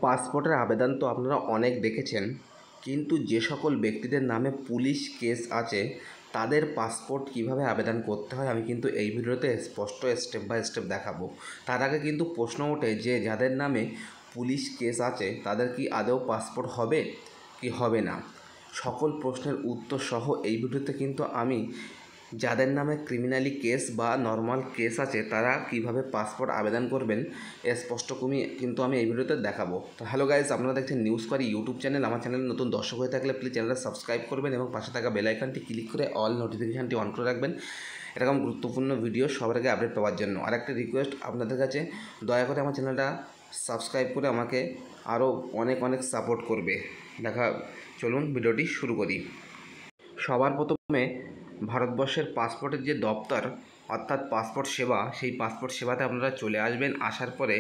পাসপোর্টের আবেদন তো আপনারা অনেক দেখেছেন, কিন্তু যে সকল ব্যক্তিদের নামে পুলিশ কেস আছে তাদের পাসপোর্ট কিভাবে আবেদন করতে হয় আমি কিন্তু এই ভিডিওতে স্পষ্ট স্টেপ বাই স্টেপ দেখাবো। তার আগে কিন্তু প্রশ্ন ওঠে যে যাদের নামে পুলিশ কেস আছে তাদের কি আদৌ পাসপোর্ট হবে কি হবে না। সকল প্রশ্নের উত্তর সহ এই ভিডিওতে কিন্তু আমি যাদের নামে ক্রিমিনালি কেস বা নর্মাল কেস আছে তারা কিভাবে পাসপোর্ট আবেদন করবেন স্পষ্ট কিন্তু আমি এই ভিডিওতে দেখাবো। তো হ্যালো গাইজ, আপনারা দেখছেন নিউজ করি ইউটিউব চ্যানেল। আমার চ্যানেলে নতুন দর্শক হয়ে থাকলে প্লিজ চ্যানেলটা সাবস্ক্রাইব করবেন এবং পাশে থাকা বেল আইকনটি ক্লিক করে অল নোটিফিকেশানটি অন করে রাখবেন এরকম গুরুত্বপূর্ণ ভিডিও সবার আগে আপডেট পাওয়ার জন্য। আর একটা রিকোয়েস্ট আপনাদের কাছে, দয়া করে আমার চ্যানেলটা সাবস্ক্রাইব করে আমাকে আরও অনেক অনেক সাপোর্ট করবে। চলুন ভিডিওটি শুরু করি। সবার প্রথমে ভারতবর্ষের পাসপোর্টের যে দপ্তর অর্থাৎ পাসপোর্ট সেবা, সেই পাসপোর্ট সেবাতে আপনারা চলে আসবেন। আসার পরে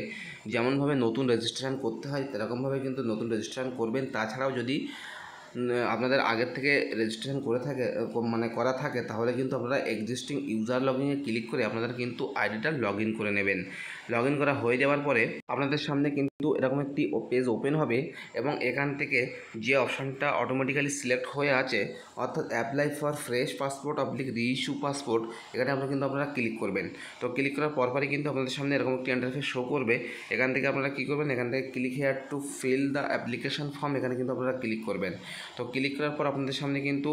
যেমনভাবে নতুন রেজিস্ট্রেশন করতে হয় সেরকমভাবে কিন্তু নতুন রেজিস্ট্রেশন করবেন। তাছাড়াও যদি আপনাদের আগের থেকে রেজিস্ট্রেশন করা থাকে তাহলে কিন্তু আপনারা এক্সিস্টিং ইউজার লগইনে ক্লিক করে আপনাদের কিন্তু আইডিটা লগ ইন করে নেবেন। লগ ইন করা হয়ে যাওয়ার পরে আপনাদের সামনে কিন্তু এরকম একটি পেজ ওপেন হবে এবং এখান থেকে যে অপশানটা অটোমেটিক্যালি সিলেক্ট হয়ে আছে অর্থাৎ apply for fresh passport reissue passport, এখানে আপনারা ক্লিক করবেন। তো ক্লিক করার পরপরই কিন্তু আপনাদের সামনে এরকম একটি ইন্টারফেস শো করবে। এখান থেকে আপনারা কী করবেন, এখান থেকে click here to fill the application form, এখানে কিন্তু আপনারা ক্লিক করবেন। তো ক্লিক করার পর আপনাদের সামনে কিন্তু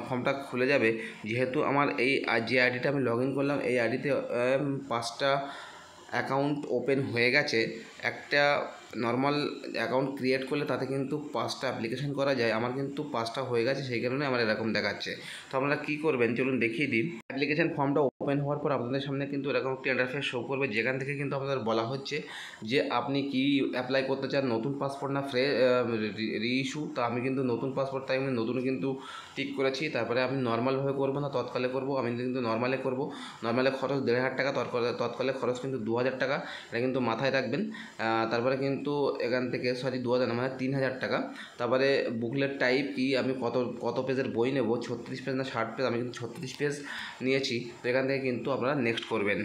ফর্মটা খুলে যাবে। যেহেতু আমার যে আইডিটা আমি লগ ইন করলাম এই আইডিতে 5টা অ্যাকাউন্ট ওপেন হয়ে গেছে। একটা নর্মাল অ্যাকাউন্ট ক্রিয়েট করলে তাতে কিন্তু 5টা অ্যাপ্লিকেশন করা যায়, আমার কিন্তু 5টা হয়ে গেছে, সেই কারণে আমার এরকম দেখাচ্ছে। তো আপনারা কী করবেন চলুন দেখিয়ে দিই। অ্যাপ্লিকেশন ফর্মটা ওপেন হওয়ার পর আপনাদের সামনে কিন্তু এরকম একটি ইন্টারফেস শো করবে, যেখান থেকে কিন্তু আপনাদের বলা হচ্ছে যে আপনি কি অ্যাপ্লাই করতে চান, নতুন পাসপোর্ট না রিইস্যু। তো আমি কিন্তু নতুন পাসপোর্ট, তাই আমি নতুন কিন্তু টিক করেছি। তারপরে আমি নর্মালভাবে করবো না তৎকালে করবো, আমি কিন্তু নর্মালে করবো। নর্মালে খরচ 1,500 টাকা, তৎকালে খরচ কিন্তু 2,000 টাকা, এটা কিন্তু মাথায় রাখবেন। তারপরে কিন্তু এখান থেকে 2,000 মানে 3,000 টাকা। তারপরে বুকলেট টাইপ কি, আমি কত পেজের বই নেব, 36 পেজ না 60 পেজ, আমি কিন্তু 36 পেজ নিয়েছি। তো এখান থেকে কিন্তু আপনারা নেক্সট করবেন।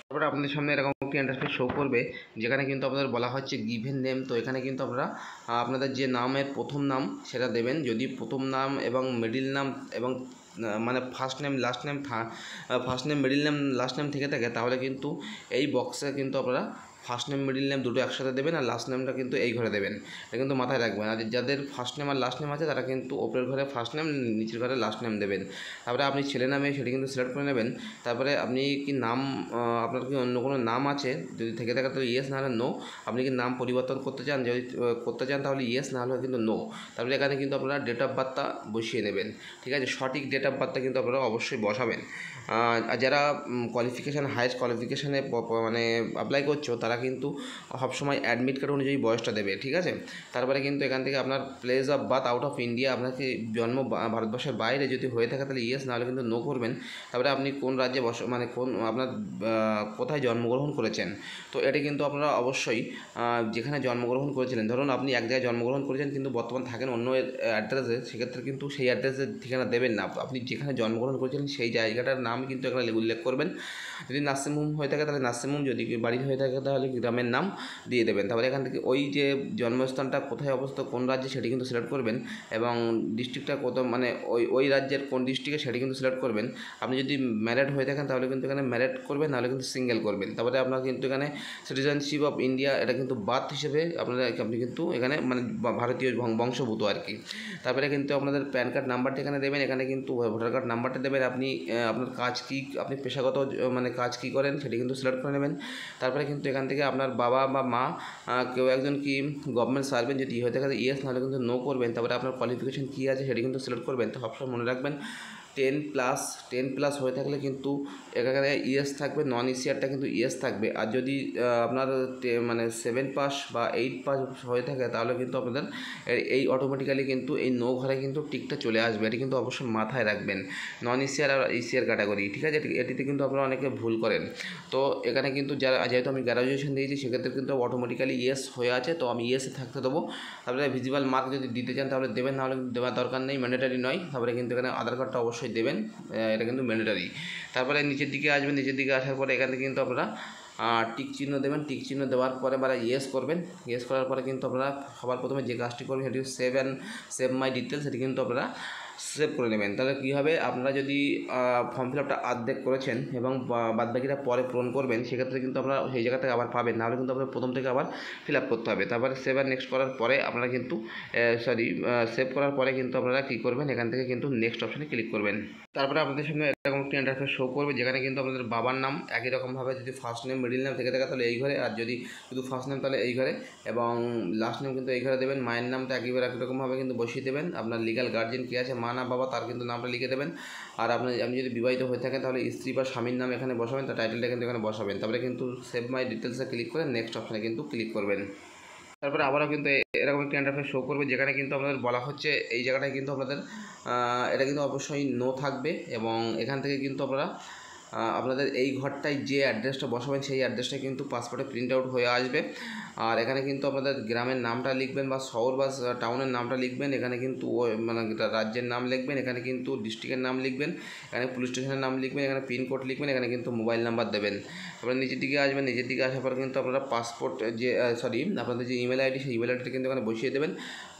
তারপরে আপনাদের সামনে এরকম একটি ইন্টারফেস শো করবে, যেখানে কিন্তু আপনাদের বলা হচ্ছে গিভেন নেম। তো এখানে কিন্তু আপনারা আপনাদের যে নামের প্রথম নাম সেটা দেবেন। যদি প্রথম নাম এবং মিডিল নাম এবং মানে first name middle name last name থেকে থাকে, তাহলে কিন্তু এই বক্সে কিন্তু আপনারা ফার্স্ট নেম মিডিল নেম দুটো একসাথে দেবেন আর লাস্ট নেমটা কিন্তু এই ঘরে দেবেন। এটা কিন্তু মাথায় রাখবেন। আর যাদের ফার্স্ট নেম আর লাস্ট নেম আছে তারা কিন্তু ওপরের ঘরে ফার্স্ট নেম, নিচের ঘরে লাস্ট নেম দেবেন। তারপরে আপনি ছেলে নামে সেটি কিন্তু সিলেক্ট করে নেবেন। তারপরে আপনি কি নাম, আপনার কি অন্য কোনো নাম আছে, যদি থেকে থাকে তাহলে ইয়েস, না হলে নো। আপনি কি নাম পরিবর্তন করতে চান, যদি করতে চান তাহলে ইয়েস, না হলে কিন্তু নো। তারপরে এখানে কিন্তু আপনারা ডেট অফ বার্থটা বসিয়ে নেবেন। ঠিক আছে, সঠিক ডেট অফ বার্থটা কিন্তু আপনারা অবশ্যই বসাবেন। আর যারা হাইয়েস্ট কোয়ালিফিকেশানে মানে অ্যাপ্লাই করছো তারা কিন্তু সবসময় অ্যাডমিট কার্ড অনুযায়ী বয়সটা দেবে। ঠিক আছে, তারপরে কিন্তু এখান থেকে আপনার place of birth out of India, আপনাকে জন্ম ভারতবর্ষের বাইরে যদি হয়ে থাকে তাহলে ইয়েস, নাহলে কিন্তু নো করবেন। তারপরে আপনি কোন রাজ্যে আপনার কোথায় জন্মগ্রহণ করেছেন। তো এটা কিন্তু আপনারা অবশ্যই যেখানে জন্মগ্রহণ করেছিলেন, ধরুন আপনি এক জায়গায় জন্মগ্রহণ করেছেন কিন্তু বর্তমান থাকেন অন্য অ্যাড্রেসে, সেক্ষেত্রে কিন্তু সেই অ্যাড্রেসের ঠিকানা দেবেন না। আপনি যেখানে জন্মগ্রহণ করেছিলেন সেই জায়গাটার নাম কিন্তু এখানে উল্লেখ করবেন। যদি নার্সিংহোম হয়ে থাকে তাহলে নার্সিংহোম, যদি বাড়ি হয়ে থাকে তাহলে গ্রামের নাম দিয়ে দেবেন। তারপরে এখান থেকে ওই যে জন্মস্থানটা কোথায় অবস্থিত, কোন রাজ্যে, সেটি কিন্তু সিলেক্ট করবেন এবং ডিস্ট্রিক্টটা মানে ওই রাজ্যের কোন ডিস্ট্রিক্টে সেটি কিন্তু সিলেক্ট করবেন। আপনি যদি ম্যারিড হয়ে থাকেন তাহলে কিন্তু এখানে ম্যারিড করবেন, নাহলে কিন্তু সিঙ্গেল করবেন। তারপরে আপনার কিন্তু এখানে সিটিজেনশিপ অফ ইন্ডিয়া, এটা কিন্তু বার্থ হিসেবে আপনি কিন্তু এখানে মানে ভারতীয় বংশভূত আর কি। তারপরে কিন্তু আপনাদের প্যান কার্ড নাম্বারটা এখানে দেবেন, এখানে কিন্তু ভোটার কার্ড নাম্বারটা দেবেন। আপনি আপনার কাজ কী, আপনি পেশাগত মানে কাজ কী করেন সেটি কিন্তু সিলেক্ট করে নেবেন। তারপরে কিন্তু এখান থেকে আপনার বাবা বা মা কেউ একজন কি গভর্নমেন্ট সার্ভেন্ট, যদি হয়ে থাকে ইয়েস, নাহলে কিন্তু নো করবেন। তারপরে আপনার কোয়ালিফিকেশন কী আছে সেটি কিন্তু সিলেক্ট করবেন। তো সবসময় মনে রাখবেন 10+ হয়ে থাকলে কিন্তু এখানে ইয়েস থাকবে, নন ইসিআরটা কিন্তু ইয়েস থাকবে। আর যদি আপনার মানে 7 পাস বা 8 পাস হয়ে থাকে তাহলে কিন্তু আপনাদের এই অটোমেটিক্যালি কিন্তু এই নো ঘরে কিন্তু টিকটা চলে আসবে। এটি কিন্তু অবশ্যই মাথায় রাখবেন, নন ইসিআর আর ইসিআর ক্যাটাগরি। ঠিক আছে, এটিতে কিন্তু আপনারা অনেকে ভুল করেন। তো এখানে কিন্তু যেহেতু আমি গ্র্যাজুয়েশন দিয়েছি সেক্ষেত্রে কিন্তু অটোমেটিক্যালি ইয়েস হয়ে আছে, তো আমি ইয়েসে থাকতে দেবো। তারপরে ভিজিবল মার্ক যদি দিতে চান তাহলে দেবেন, নাহলে কিন্তু দেওয়ার দরকার নেই, ম্যান্ডেটারি নয়। তারপরে কিন্তু এখানে আধার কার্ডটা অবশ্যই দেবেন, এটা কিন্তু ম্যান্ডেটারি। তারপরে নিচের দিকে আসবেন, নিচের দিকে আসার পরে এখান থেকে কিন্তু আপনারা টিক চিহ্ন দেবেন। টিক চিহ্ন দেওয়ার পরে ইয়েস করবেন। ইয়েস করার পরে কিন্তু আপনারা সবার প্রথমে যে কাজটি করবেন সেটি সেভ মাই ডিটেলস, সেটি কিন্তু আপনারা সেভ করে নেবেন। তাহলে কী হবে, আপনারা যদি ফর্ম ফিল আপটা অর্ধেক করেছেন এবং বাদবাকিটা পরে পূরণ করবেন, সেক্ষেত্রে কিন্তু আপনারা সেই জায়গা থেকে আবার পাবেন, নাহলে কিন্তু আপনার প্রথম থেকে আবার ফিল আপ করতে হবে। তারপরে সেভ আর নেক্সট করার পরে আপনারা কিন্তু সেভ করার পরে কিন্তু আপনারা কী করবেন, এখান থেকে কিন্তু নেক্সট অপশানে ক্লিক করবেন। তারপরে আপনাদের সামনে এরকম একটি ইন্টারফেস শো করবে, যেখানে কিন্তু আপনাদের বাবার নাম একই রকমভাবে যদি ফার্স্ট নেম মিডিল নেম থেকে থাকে তাহলে এই ঘরে, আর যদি শুধু ফার্স্ট নেম তাহলে এই ঘরে, এবং লাস্ট নেম কিন্তু এই ঘরে দেবেন। মায়ের নামটা একই রকমভাবে কিন্তু বসিয়ে দেবেন। আপনার লিগ্যাল গার্জিয়ান কী আছে, মা না বাবা, তার কিন্তু নামটা লিখে দেবেন। আর আপনি যদি বিবাহিত হয়ে থাকেন তাহলে স্ত্রী বা স্বামীর নাম এখানে বসাবেন, তার টাইটেলটা কিন্তু এখানে বসাবেন। তারপরে কিন্তু সেভ মাই ডিটেলসে ক্লিক করে নেক্সট অপশানে কিন্তু ক্লিক করবেন। তারপরে আবারও কিন্তু এরকম একটি ইন্টারফেস শো করবে, যেখানে কিন্তু আপনাদের বলা হচ্ছে এই জায়গাটায় কিন্তু আপনাদের এটা কিন্তু অবশ্যই নো থাকবে, এবং এখান থেকে কিন্তু আপনারা আপনাদের এই ঘরটায় যে অ্যাড্রেসটা বসাবেন সেই অ্যাড্রেসটা কিন্তু পাসপোর্টে প্রিন্ট আউট হয়ে আসবে। আর এখানে কিন্তু আপনাদের গ্রামের নামটা লিখবেন বা শহর বা টাউনের নামটা লিখবেন। এখানে কিন্তু মানে রাজ্যের নাম লিখবেন, এখানে কিন্তু ডিস্ট্রিক্টের নাম লিখবেন, এখানে পুলিশ স্টেশনের নাম লিখবেন, এখানে পিনকোড লিখবেন, এখানে কিন্তু মোবাইল নাম্বার দেবেন। তারপরে নিচের দিকে আসবেন। নিচের দিকে আসার পর কিন্তু আপনারা পাসপোর্ট আপনাদের যে ইমেল আইডি, সেই ইমেল আইডিটা কিন্তু এখানে বসিয়ে দেবেন।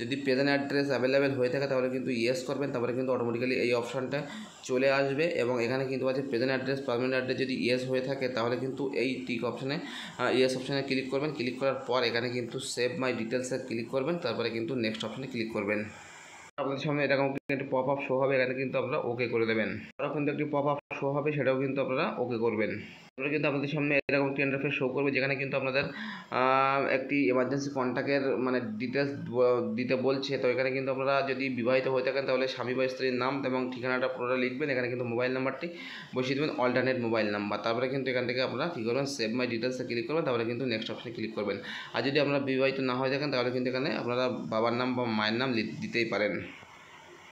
যদি প্রেজেন্ট অ্যাড্রেস অ্যাভেলেবেল হয়ে থাকে তাহলে কিন্তু ইয়েস করবেন। তারপরে কিন্তু অটোমেটিক্যালি এই অপশানটা চলে আসবে, এবং এখানে কিন্তু আছে প্রেজেন্ট অ্যাড্রেস, পারমানেন্ট অ্যাড্রেস যদি ইয়েস হয়ে থাকে তাহলে কিন্তু এই টিক অপশানে ইয়েস অপশানে ক্লিক করবেন। ক্লিক করার পর এখানে কিন্তু সেভ মাই ডিটেলসে ক্লিক করবেন। তারপরে কিন্তু নেক্সট অপশানে ক্লিক করবেন। আপনাদের সামনে এরকম একটি পপ আপ শো হবে, এখানে কিন্তু আপনারা ওকে করে দেবেন। আরও কিন্তু একটি পপ আপ শো হবে, সেটাও কিন্তু আপনারা ওকে করবেন। তারপরে কিন্তু আপনাদের সামনে এরকম একটি ইন্টারফেস শো করবে, যেখানে কিন্তু আপনাদের একটি এমার্জেন্সি কন্ট্যাক্টের মানে ডিটেলস দিতে বলছে। তো এখানে কিন্তু আপনারা যদি বিবাহিত হয়ে থাকেন তাহলে স্বামী বা স্ত্রীর নাম এবং ঠিকানাটা পুরোটা লিখবেন। এখানে কিন্তু মোবাইল নাম্বারটি বসিয়ে দেবেন, অল্টারনেট মোবাইল নাম্বার। তারপরে কিন্তু এখান থেকে আপনারা কী করবেন, সেভ মাই ডিটেলসে ক্লিক করবেন। তারপরে কিন্তু নেক্সট অপশানে ক্লিক করবেন। আর যদি আপনারা বিবাহিত না হয়ে থাকেন তাহলে কিন্তু এখানে আপনারা বাবার নাম বা মায়ের নাম দিতেই পারেন।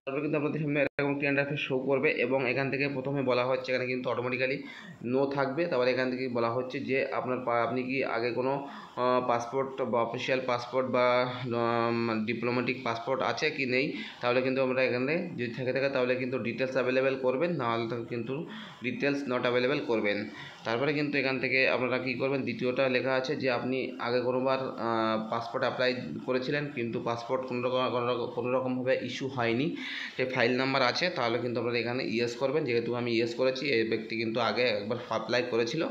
তারপরে কিন্তু আপনাদের সামনে এরকম একটি ইন্টারফেস শো করবে, এবং এখান থেকে প্রথমে বলা হচ্ছে এখানে কিন্তু অটোমেটিক্যালি নো থাকবে। তারপরে এখান থেকে বলা হচ্ছে যে আপনি কি আগে কোনো পাসপোর্ট বা অফিসিয়াল পাসপোর্ট বা ডিপ্লোম্যাটিক পাসপোর্ট আছে কি নেই, তাহলে কিন্তু আমরা এখানে যদি থাকে তাহলে কিন্তু ডিটেলস অ্যাভেলেবেল করবেন, নাহলে কিন্তু ডিটেলস নট অ্যাভেলেবেল করবেন। তারপরে কিন্তু এখান থেকে আপনারা কী করবেন, দ্বিতীয়টা লেখা আছে যে আপনি আগে কোনোবার পাসপোর্ট অ্যাপ্লাই করেছিলেন কিন্তু পাসপোর্ট কোনো রকমভাবে ইস্যু হয়নি, যে ফাইল নাম্বার আছে, তাহলে কিন্তু আপনারা এখানে ইয়েস করবেন। যেহেতু আমি ইয়েস করেছি, এই ব্যক্তি কিন্তু আগে একবার অ্যাপ্লাই করেছিল,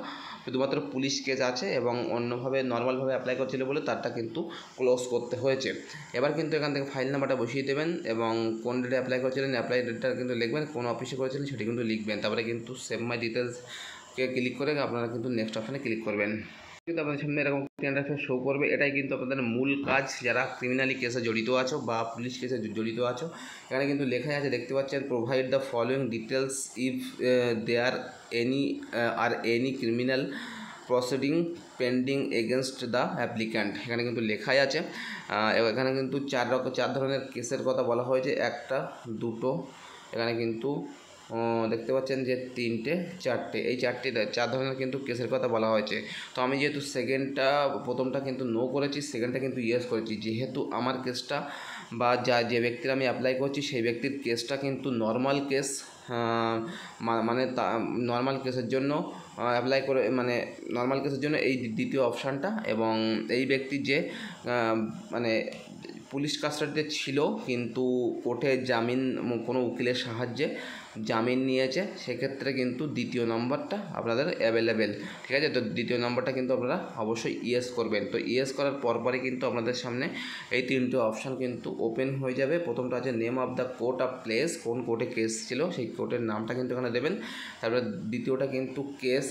শুধুমাত্র পুলিশ কেস আছে এবং অন্যভাবে নর্মালভাবে অ্যাপ্লাই করছিল বলে তারটা কিন্তু ক্লোজ করতে হয়েছে। এবার কিন্তু এখান থেকে ফাইল নাম্বারটা বসিয়ে দেবেন, এবং কোন ডেটে অ্যাপ্লাই করেছিলেন অ্যাপ্লাই ডেটটা কিন্তু লিখবেন, কোন অফিসে করেছিলেন সেটি কিন্তু লিখবেন। তারপরে কিন্তু সেভ মাই ডিটেলসকে ক্লিক করে আপনারা কিন্তু নেক্সট অপশানে ক্লিক করবেন। কিন্তু আপনাদের সামনে এরকম ইন্টারফেস শো করবে। এটাই কিন্তু আপনাদের মূল কাজ, যারা ক্রিমিনালি কেসে জড়িত আছো বা পুলিশ কেসে জড়িত আছো। এখানে কিন্তু লেখাই আছে, দেখতে পাচ্ছেন, provide the following details if there any criminal proceeding pending against the applicant. এখানে কিন্তু লেখাই আছে। এখানে কিন্তু চার ধরনের কেসের কথা বলা হয়েছে, একটা, দুটো, এখানে কিন্তু দেখতে পাচ্ছেন যে তিনটে, চারটে, এই চার ধরনের কিন্তু কেসের কথা বলা হয়েছে। তো আমি যেহেতু প্রথমটা কিন্তু নো করেছি, সেকেন্ডটা কিন্তু ইয়েস করেছি, যেহেতু আমার কেসটা বা যে ব্যক্তির আমি অ্যাপ্লাই করছি সেই ব্যক্তির কেসটা কিন্তু নর্মাল কেস, মানে নর্মাল কেসের জন্য অ্যাপ্লাই করে, মানে নর্মাল কেসের জন্য এই দ্বিতীয় অপশানটা, এবং এই ব্যক্তি যে মানে পুলিশ কাস্টাডিতে ছিল কিন্তু কোর্টে জামিন কোনো উকিলের সাহায্যে জামিন নিয়েছে, সেক্ষেত্রে কিন্তু দ্বিতীয় নম্বরটা আপনাদের অ্যাভেলেবেল। ঠিক আছে, তো দ্বিতীয় নম্বরটা কিন্তু আপনারা অবশ্যই ইয়েস করবেন। তো ইয়েস করার পরপরই কিন্তু আপনাদের সামনে এই তিনটে অপশান কিন্তু ওপেন হয়ে যাবে। প্রথমটা আছে name of the court of place, কোন কোর্টে কেস ছিল সেই কোর্টের নামটা কিন্তু এখানে দেবেন। তারপরে দ্বিতীয়টা কিন্তু কেস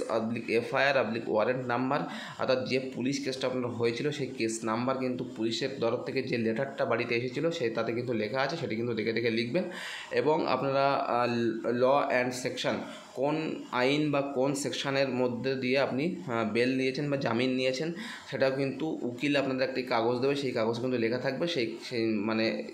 এফআইআর ওয়ারেন্ট নাম্বার, অর্থাৎ যে পুলিশ কেসটা আপনার হয়েছিল সেই কেস নাম্বার কিন্তু পুলিশের তরফ থেকে যে লেটারটা বাড়িতে এসেছিলো তাতে কিন্তু লেখা আছে, সেটি কিন্তু দেখে লিখবেন। এবং আপনারা ল অ্যান্ড সেকশন, কোন আইন বা কোন সেকশনের মধ্যে দিয়ে আপনি বেল নিয়েছেন বা জামিন নিয়েছেন, সেটাও কিন্তু উকিল আপনাদের একটি কাগজ দেবে, সেই কাগজ কিন্তু লেখা থাকবে,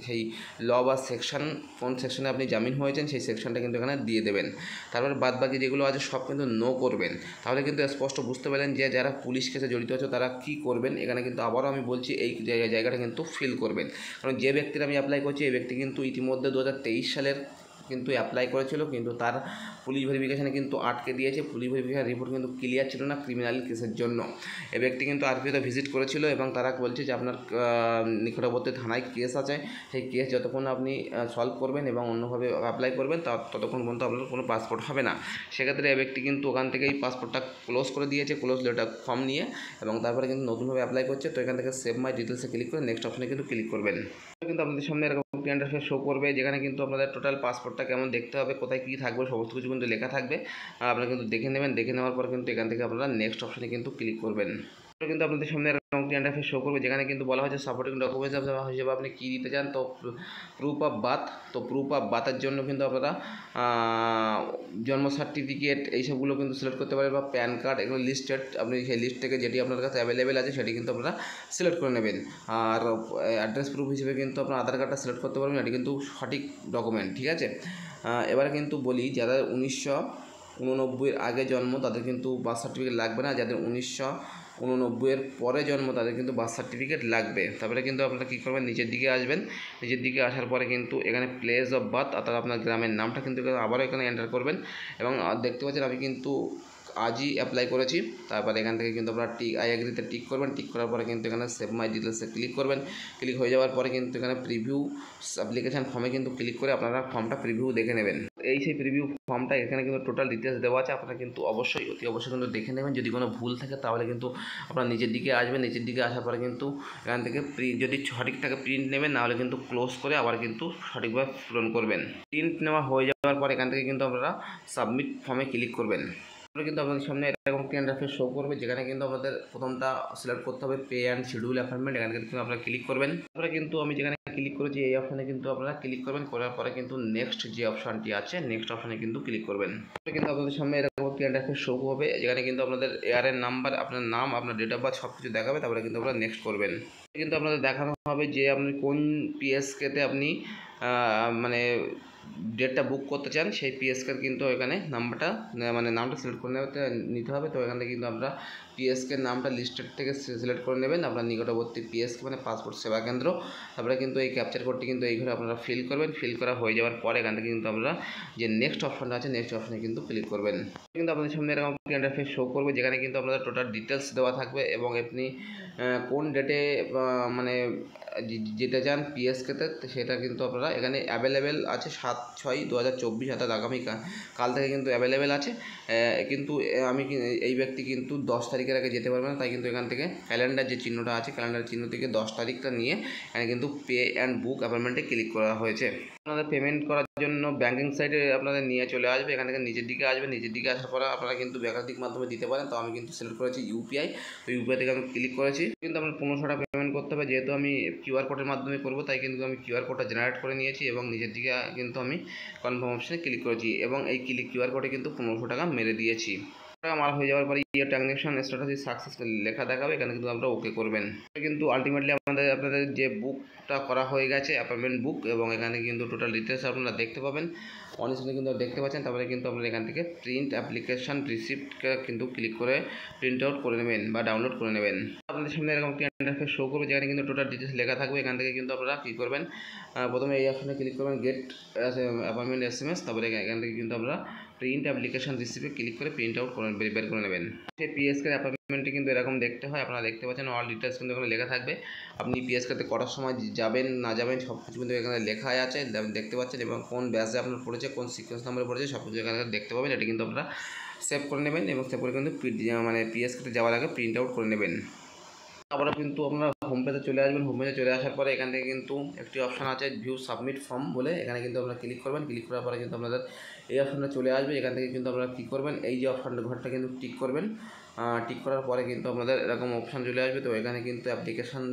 সেই ল বা সেকশন, কোন সেকশনে আপনি জামিন হয়েছেন সেই সেকশনটা কিন্তু এখানে দিয়ে দেবেন। তারপরে বাদবাকি যেগুলো আছে সব কিন্তু নো করবেন। তাহলে কিন্তু স্পষ্ট বুঝতে পারলেন যে যারা পুলিশ কেসে জড়িত আছে তারা কী করবেন। এখানে কিন্তু আবারও আমি বলছি, এই জায়গাটা কিন্তু ফিল করবেন, কারণ যে ব্যক্তির আমি অ্যাপ্লাই করছি এই ব্যক্তি কিন্তু ইতিমধ্যে 2023 সালের কিন্তু অ্যাপ্লাই করেছিল, কিন্তু তার পুলিশ ভেরিফিকেশানে কিন্তু আটকে দিয়েছে। পুলিশ ভেরিফিকেশান রিপোর্ট কিন্তু ক্লিয়ার ছিল না ক্রিমিনাল কেসের জন্য। এ ব্যক্তি কিন্তু আরপিওতে ভিজিট করেছিল এবং তারা বলছে যে আপনার নিকটবর্তী থানায় কেস আছে, সেই কেস যতক্ষণ আপনি সলভ করবেন এবং অন্যভাবে অ্যাপ্লাই করবেন ততক্ষণ পর্যন্ত আপনার কোনো পাসপোর্ট হবে না। সেক্ষেত্রে এ ব্যক্তি কিন্তু ওখান থেকেই পাসপোর্টটা ক্লোজ করে দিয়েছে, ক্লোজ লেটার ফর্ম নিয়ে, এবং তারপরে কিন্তু নতুনভাবে অ্যাপ্লাই করছে। তো এখান থেকে সেভ মাই ডিটেলসে ক্লিক করে নেক্সট অপশনে কিন্তু ক্লিক করবেন। কিন্তু আপনাদের সামনে এরকম একটি ইন্টারফেস শো করবে, যেখানে কিন্তু আপনাদের টোটাল পাসপোর্টটা কেমন দেখতে হবে, কোথায় কী থাকবে, সমস্ত কিছু কিন্তু লেখা থাকবে। আপনারা কিন্তু দেখে নেবেন। দেখে নেওয়ার পর কিন্তু এখান থেকে আপনারা নেক্সট অপশনে কিন্তু ক্লিক করবেন। কিন্তু আপনাদের সামনে এরকম একটি ইন্টারফেস শো করবে, যেখানে কিন্তু বলা হয়েছে সাপোর্টিং ডকুমেন্টস হিসেবে আপনি কী দিতে চান। তো প্রুফ অফ বার্থ, তো প্রুফ অফ বার্থের জন্য কিন্তু আপনারা জন্ম সার্টিফিকেট এইসবগুলো কিন্তু সিলেক্ট করতে পারেন, বা প্যান কার্ড, এগুলো লিস্টেড, আপনি সেই লিস্ট থেকে যেটি আপনার কাছে অ্যাভেলেবেল আছে সেটি কিন্তু আপনারা সিলেক্ট করে নেবেন। আর অ্যাড্রেস প্রুফ হিসেবে কিন্তু আপনার আধার কার্ডটা সিলেক্ট করতে পারবেন, এটি কিন্তু সঠিক ডকুমেন্ট, ঠিক আছে। এবারে কিন্তু বলি, যারা 1989 আগে জন্ম তাদের কিন্তু বার্থ সার্টিফিকেট লাগবে না, যাদের 1989 পরে জন্ম তাদের কিন্তু বার্থ সার্টিফিকেট লাগবে। তারপরে কিন্তু আপনারা কী করবেন, নিচের দিকে আসবেন। নিচের দিকে আসার পরে কিন্তু এখানে প্লেস অফ বার্থ অর্থাৎ আপনার গ্রামের নামটা কিন্তু আবারও এখানে এন্টার করবেন। এবং দেখতে পাচ্ছেন আমি কিন্তু আজই অ্যাপ্লাই করেছি। তারপরে এখান থেকে কিন্তু আপনারা আই এগ্রিতে টিক করবেন। টিক করার পরে কিন্তু এখানে সেভ মাই ডিটেলসে ক্লিক করবেন। ক্লিক হয়ে যাওয়ার পরে কিন্তু এখানে প্রিভিউ অ্যাপ্লিকেশান ফর্মে কিন্তু ক্লিক করে আপনারা ফর্মটা প্রিভিউ দেখে নেবেন। এই সেই প্রিভিউ ফর্মটা এখানে কিন্তু টোটাল ডিটেলস দেওয়া আছে, আপনারা কিন্তু অবশ্যই কিন্তু দেখে নেবেন। যদি কোনো ভুল থাকে তাহলে কিন্তু আপনারা নিচের দিকে আসবেন। নিচের দিকে আসার পরে কিন্তু এখান থেকে যদি সঠিক থাকে প্রিন্ট নেবেন, নাহলে কিন্তু ক্লোজ করে আবার কিন্তু সঠিকভাবে পূরণ করবেন। প্রিন্ট নেওয়া হয়ে যাওয়ার পর এখান থেকে কিন্তু আপনারা সাবমিট ফর্মে ক্লিক করবেন। কিন্তু আপনাদের সামনে এরকম একটি ইন্টারফেস শো করবে, যেখানে কিন্তু আমাদের প্রথমটা সিলেক্ট করতে হবে পে অ্যান্ড শিডিউল অ্যাপয়েন্টমেন্ট। এখানে কিন্তু আপনারা ক্লিক করবেন। তারপরে কিন্তু আমি যেখানে ক্লিক করেছি এই অপশানে কিন্তু আপনারা ক্লিক করবেন। করার পরে কিন্তু নেক্সট যে অপশানটি আছে নেক্সট অপশানে কিন্তু ক্লিক করবেন। কিন্তু আপনাদের সামনে এরকম একটি ইন্টারফেস শো হবে, যেখানে কিন্তু আপনাদের এয়ারের নাম্বার, আপনার নাম, আপনার ডেট অফ বার্থ সব কিছু দেখাবে। তারপরে কিন্তু আপনারা নেক্সট করবেন। কিন্তু আপনাদের দেখানো হবে যে আপনি কোন পিএসকেতে আপনি মানে ডেটটা বুক করতে চান, সেই পিএসকের কিন্তু এখানে নামটা সিলেক্ট করে নিতে হবে। তো এখানে কিন্তু আমরা পিএসকের নামটা লিস্টেড থেকে সিলেক্ট করে নেবেন, আপনার নিকটবর্তী পিএসকে মানে পাসপোর্ট সেবা কেন্দ্র। তারপরে কিন্তু এই ক্যাপচার কোডটি কিন্তু এই ঘরে আপনারা ফিল করবেন। ফিল করা হয়ে যাওয়ার পরে এখান থেকে কিন্তু আমরা যে নেক্সট অপশনটা আছে নেক্সট অপশনে কিন্তু ক্লিক করবেন। কিন্তু আপনাদের সামনে এরকম ইন্টারফেস শো করবে, যেখানে কিন্তু আপনাদের টোটাল ডিটেলস দেওয়া থাকবে এবং আপনি কোন ডেটে মানে যেতে চান পিএসকেতে, সেটা কিন্তু আপনারা এখানে অ্যাভেলেবেল আছে 7/6/2024 অর্থাৎ আগামী কাল থেকে কিন্তু অ্যাভেলেবেল আছে। কিন্তু আমি এই ব্যক্তি কিন্তু 10 তারিখের আগে যেতে পারবে না, তাই কিন্তু এখান থেকে ক্যালেন্ডার যে চিহ্নটা আছে ক্যালেন্ডার চিহ্ন থেকে 10 তারিখটা নিয়ে এখানে কিন্তু পে অ্যান্ড বুক অ্যাপয়েন্টমেন্টে ক্লিক করা হয়েছে। আপনাদের পেমেন্ট করার জন্য ব্যাঙ্কিং সাইটে আপনাদের নিয়ে চলে আসবে। এখান থেকে নিচের দিকে আসবে। নিচের দিকে আসার পরে আপনারা কিন্তু একাধিক মাধ্যমে দিতে পারেন। তো আমি কিন্তু সিলেক্ট করেছি ইউপিআই। তো ইউপিআই থেকে আমি ক্লিক করেছি। কিন্তু আপনার 1500 টাকা পেমেন্ট করতে হবে, যেহেতু আমি কিউআর কোডের মাধ্যমে করব তাই কিন্তু আমি কিউআর কোডটা জেনারেট করে নিয়েছি এবং নিচের দিকে কিন্তু আমি কনফার্ম অপশনে ক্লিক করেছি এবং এই কিউআর কোডে কিন্তু 1500 টাকা মেরে দিয়েছি। আমার হয়ে যাওয়ার পরে ট্রানজ্যাকশন স্ট্যাটাস সাকসেস লেখা দেখাবে, এখানে কিন্তু আমরা ওকে করবেন। কিন্তু আলটিমেটলি আপনাদের যে বুকটা করা হয়ে গেছে অ্যাপয়েন্টমেন্ট বুক, এবং এখানে কিন্তু টোটাল ডিটেলস আপনারা দেখতে পাবেন। অনেকগুলো কিন্তু দেখতে পাচ্ছেন। তারপরে কিন্তু আপনারা এখান থেকে প্রিন্ট অ্যাপ্লিকেশন রিসিপ্টকে কিন্তু ক্লিক করে প্রিন্ট আউট করে নেবেন বা ডাউনলোড করে নেবেন। আপনাদের সামনে এরকম একটি ইন্টারফেস শো করবে, যেখানে কিন্তু টোটাল ডিটেলস লেখা থাকবে। এখান থেকে কিন্তু আপনারা কী করবেন, প্রথমে এই অপশনে ক্লিক করবেন গেট অ্যাপয়েন্টমেন্ট এসএমএস। তারপরে এখান থেকে কিন্তু আমরা প্রিন্ট অ্যাপ্লিকেশন রিসিপে ক্লিক করে প্রিন্ট আউট করে বের করে নেবেন। সেই পিএসকের অ্যাপয়েন্টমেন্টটি কিন্তু এরকম দেখতে হয়। আপনারা দেখতে পাচ্ছেন অল ডিটেলস কিন্তু এখানে লেখা থাকবে। আপনি পিএসকেতে কটার সময় যাবেন না যাবেন সব কিছু কিন্তু এখানে লেখা আছে দেখতে পাচ্ছেন, এবং কোন ব্যাচে আপনার পড়েছে, কোন সিকোয়েন্স নাম্বারে পড়েছে সব কিছু এখানে দেখতে পাবেন। এটা কিন্তু আপনারা সেভ করে নেবেন এবং সেভ করে কিন্তু পিএসকেতে যাওয়ার আগে প্রিন্ট আউট করে নেবেন। তারপরে কিন্তু আপনারা হোম পেজে চলে আসবেন। হোম পেজে চলে আসার পরে এখান থেকে কিন্তু একটি অপশান আছে ভিউ সাবমিট ফর্ম বলে, এখানে কিন্তু আপনারা ক্লিক করবেন। ক্লিক করার পরে কিন্তু আপনাদের এই অপশানটা চলে আসবে। এখান থেকে কিন্তু আপনারা কী করবেন, এই যে অপশানটা ঘরটা কিন্তু টিক করবেন। টিক করার পরে কিন্তু আপনাদের এরকম অপশান চলে আসবে। তো এখানে কিন্তু অ্যাপ্লিকেশান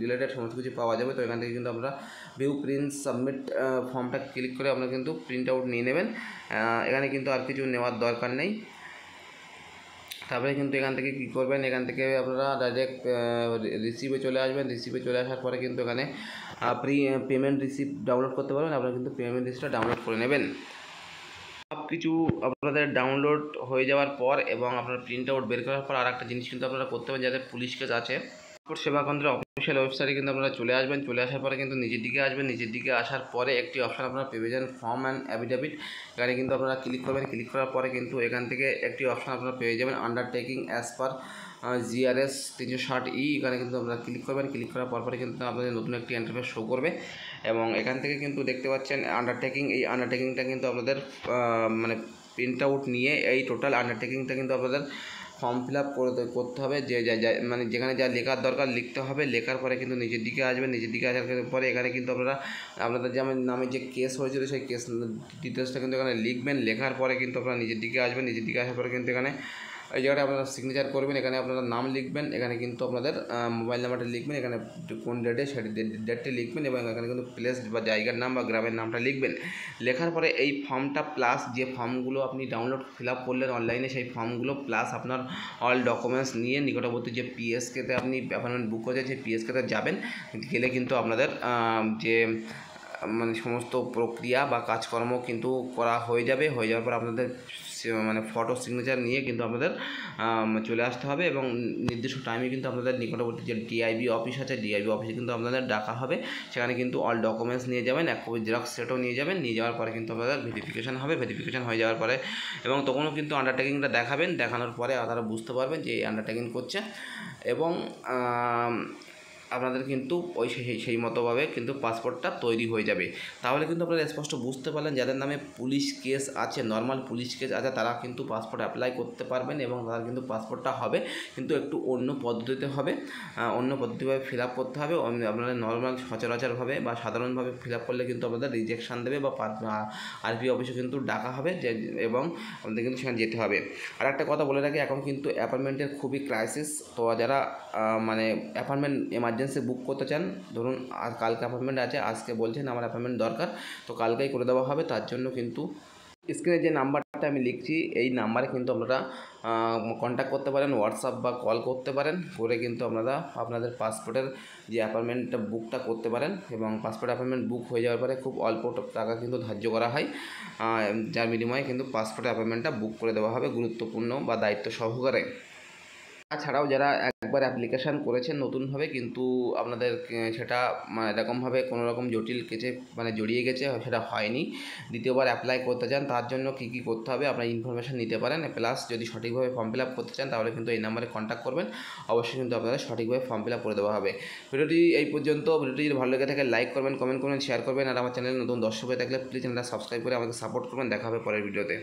রিলেটেড সমস্ত কিছু পাওয়া যাবে। তো এখান থেকে কিন্তু আমরা ভিউ প্রিন্ট সাবমিট ফর্মটা ক্লিক করে আপনারা কিন্তু প্রিন্ট আউট নিয়ে নেবেন। এখানে কিন্তু আর কিছু নেওয়ার দরকার নেই। তারপরে কিন্তু এখান থেকে কী করবেন, এখান থেকে আপনারা ডাইরেক্ট রিসিপে চলে আসবেন। রিসিপে চলে আসার পরে কিন্তু এখানে পেমেন্ট রিসিপ্ট ডাউনলোড করতে পারবেন। আপনারা কিন্তু পেমেন্ট রিসিপ্টটা ডাউনলোড করে নেবেন। সব কিছু আপনাদের ডাউনলোড হয়ে যাওয়ার পর এবং আপনার প্রিন্ট আউট বের করার পর আর একটা জিনিস কিন্তু আপনারা করতে পারেন, যাদের পুলিশ কেস আছে পাসপোর্ট সেবা কেন্দ্রের অফিসিয়াল ওয়েবসাইটে কিন্তু আপনারা চলে আসবেন। চলে আসার পরে কিন্তু নিচের দিকে আসবেন। নিচের দিকে আসার পরে একটি অপশান আপনারা পেয়ে যান, ফর্ম অ্যান্ড অ্যাফিডেভিট। এখানে কিন্তু আপনারা ক্লিক করবেন। ক্লিক করার পরে কিন্তু এখান থেকে একটি অপশান আপনারা পেয়ে যাবেন, undertaking as per GRS 360E। এখানে কিন্তু আপনারা ক্লিক করবেন। ক্লিক করার পরে কিন্তু আপনাদের নতুন একটি ইন্টারফেস শো করবে এবং এখান থেকে কিন্তু দেখতে পাচ্ছেন আন্ডারটেকিং। এই আন্ডারটেকিংটা কিন্তু আপনাদের মানে প্রিন্ট আউট নিয়ে এই টোটাল আন্ডারটেকিংটা কিন্তু আপনাদের ফর্ম ফিল আপ করতে হবে। যে মানে যেখানে যা লেখার দরকার লিখতে হবে। লেখার পরে কিন্তু নিচের দিকে আসবেন। নিচের দিকে আসার পরে এখানে কিন্তু আপনারা আপনাদের যেমন নামে যে কেস হয়েছিল সেই কেস ডিটেলসটা কিন্তু এখানে লিখবেন। লেখার পরে কিন্তু আপনারা নিচের দিকে আসবেন। নিচের দিকে আসার পরে কিন্তু এখানে এই জায়গাটা আপনারা সিগনেচার করবেন। এখানে আপনারা নাম লিখবেন। এখানে কিন্তু আপনাদের মোবাইল নাম্বারটা লিখবেন। এখানে কোন ডেটে সেই ডেটটি লিখবেন এবং এখানে কিন্তু প্লেস বা জায়গার নাম বা গ্রামের নামটা লিখবেন। লেখার পরে এই ফর্মটা প্লাস যে ফর্মগুলো আপনি ডাউনলোড ফিল আপ করলেন অনলাইনে, সেই ফর্মগুলো প্লাস আপনার অল ডকুমেন্টস নিয়ে নিকটবর্তী যে PSKতে আপনি অ্যাপয়েন্টমেন্ট বুক করেছেন সেই PSKতে যাবেন। গেলে কিন্তু আপনাদের যে মানে সমস্ত প্রক্রিয়া বা কাজকর্ম কিন্তু করা হয়ে যাবে। হয়ে যাওয়ার পর আপনাদের মানে ফটো সিগনেচার নিয়ে কিন্তু আপনাদের চলে আসতে হবে এবং নির্দিষ্ট টাইমে কিন্তু আপনাদের নিকটবর্তী যে DIB অফিস আছে, DIB অফিসে কিন্তু আপনাদের ডাকা হবে। সেখানে কিন্তু অল ডকুমেন্টস নিয়ে যাবেন, এক কপি জেরক্স সেটও নিয়ে যাবেন। নিয়ে যাওয়ার পরে কিন্তু আপনাদের ভেরিফিকেশান হবে। ভেরিফিকেশান হয়ে যাওয়ার পরে এবং তখনও কিন্তু আন্ডারটেকিংটা দেখাবেন। দেখানোর পরে তারা বুঝতে পারবেন যে আন্ডারটেকিং করছে এবং আপনাদের কিন্তু ওই সেই মতোভাবে কিন্তু পাসপোর্টটা তৈরি হয়ে যাবে। তাহলে কিন্তু আপনারা স্পষ্ট বুঝতে পারলেন যাদের নামে পুলিশ কেস আছে, নর্মাল পুলিশ কেস আছে, তারা কিন্তু পাসপোর্ট অ্যাপ্লাই করতে পারবেন এবং তাদের কিন্তু পাসপোর্টটা হবে, কিন্তু একটু অন্য পদ্ধতিতে হবে। অন্য পদ্ধতিভাবে ফিল আপ করতে হবে। আপনাদের নর্মাল সচরাচরভাবে বা সাধারণভাবে ফিল আপ করলে কিন্তু আপনাদের রিজেকশান দেবে বা RP অফিসে কিন্তু ডাকা হবে যে এবং আপনাদের কিন্তু সেখানে যেতে হবে। আর একটা কথা বলে রাখি, এখন কিন্তু অ্যাপয়েন্টমেন্টের খুবই ক্রাইসিস। তো যারা মানে অ্যাপয়েন্টমেন্ট এমার্জেন্সি বুক করতে চান, ধরুন আর কালকে অ্যাপয়েন্টমেন্ট আছে, আজকে বলছেন আমার অ্যাপয়েন্টমেন্ট দরকার, তো কালকেই করে দেওয়া হবে। তার জন্য কিন্তু স্ক্রিনে যে নাম্বারটা আমি লিখছি এই নাম্বারে কিন্তু আপনারা কন্ট্যাক্ট করতে পারেন, হোয়াটসঅ্যাপ বা কল করতে পারেন। করে কিন্তু আপনারা আপনাদের পাসপোর্টের যে অ্যাপয়েন্টমেন্টটা বুকটা করতে পারেন এবং পাসপোর্ট অ্যাপয়েন্টমেন্ট বুক হয়ে যাওয়ার পরে খুব অল্প টাকা কিন্তু ধার্য করা হয়, যার বিনিময়ে কিন্তু পাসপোর্ট অ্যাপয়েন্টমেন্টটা বুক করে দেওয়া হবে গুরুত্বপূর্ণ বা দায়িত্ব সহকারে। তাছাড়াও যারা একবার অ্যাপ্লিকেশান করেছেন নতুনভাবে কিন্তু আপনাদের সেটা মানে এরকমভাবে কোনো রকম জটিল কেসে মানে জড়িয়ে গেছে, সেটা হয়নি, দ্বিতীয়বার অ্যাপ্লাই করতে চান, তার জন্য কী করতে হবে আপনার ইনফরমেশান নিতে পারেন। প্লাস যদি সঠিকভাবে ফর্ম ফিল আপ করতে চান তাহলে কিন্তু এই নাম্বারে কন্ট্যাক্ট করবেন। অবশ্যই কিন্তু আপনাদের সঠিকভাবে ফর্ম ফিল আপ করে দেওয়া হবে। ভিডিওটি এই পর্যন্ত। ভিডিওটি যদি ভালো লেগে থাকে লাইক করবেন, কমেন্ট করবেন, শেয়ার করবেন। আর আমার চ্যানেলে নতুন দর্শক হয়ে থাকলে প্লিজ চ্যানেলটা সাবস্ক্রাইব করে আমাকে সাপোর্ট করবেন। দেখা হবে পরের ভিডিওতে।